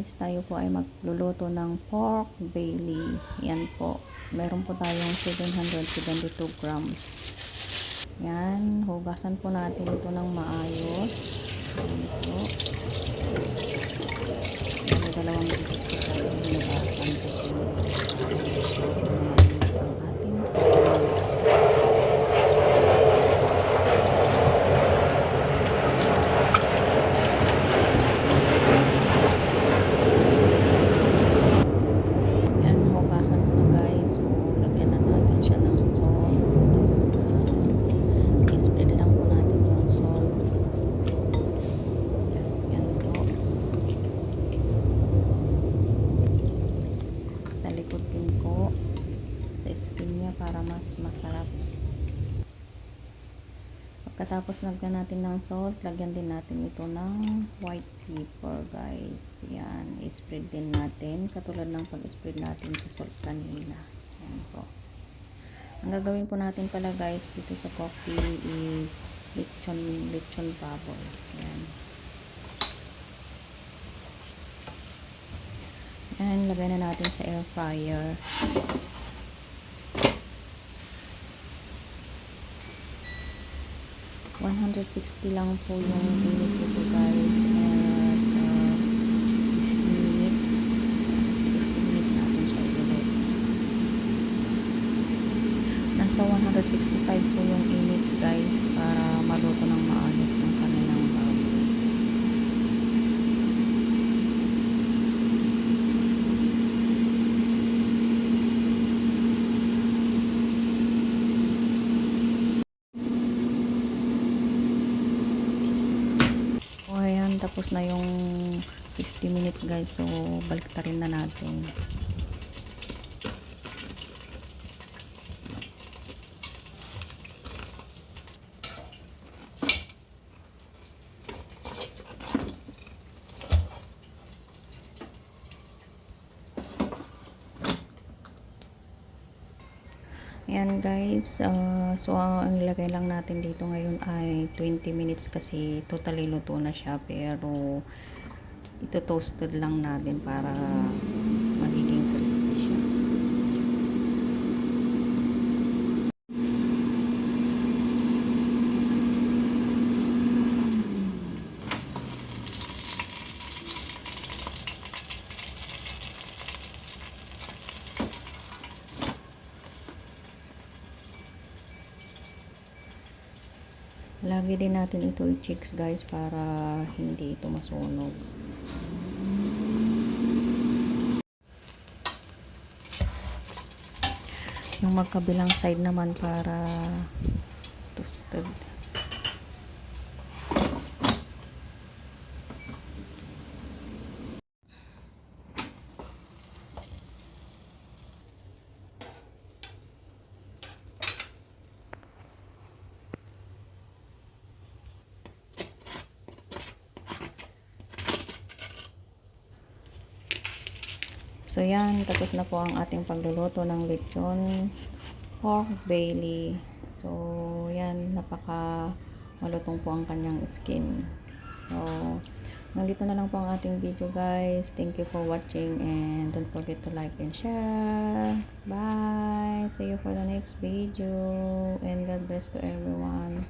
guys, tayo po ay magluluto ng pork belly. Yan po. Meron po tayong 772 grams. Yan. Hugasan po natin ito ng maayos. Yan po. Yan, dalawang bigas po tayo hinugasan kasi malinis ang ating sa likod din po sa skin niya para mas masarap. Pagkatapos lagyan natin ng salt, lagyan din natin ito ng white pepper guys. Yan, i-spread din natin katulad ng pag-spread natin sa salt kanina. Yan po. Ang gagawin po natin pala guys dito sa pork belly is lechon baboy. Yan. Yan, lagay na natin sa air fryer. $160 lang po yung init nito guys. At 50 minutes. 50 minutes natin siya i-load. Nasa 165 po yung init guys para maluto ng maayos ng kanilang baboy. Tapos na yung 50 minutes guys, so balik na rin na natin. Ayan guys, so ang ilagay lang natin dito ngayon ay 20 minutes kasi totally luto na siya, pero ito toasted lang natin para magiging crispy siya. Lagi din natin ito i-checks guys para hindi ito masunog. Yung magkabilang side naman para toasted. So yan, tapos na po ang ating pagluluto ng lechon pork belly. So yan, napaka malutong po ang kanyang skin. So nandito na lang po ang ating video guys. Thank you for watching and don't forget to like and share. Bye! See you for the next video and God bless to everyone.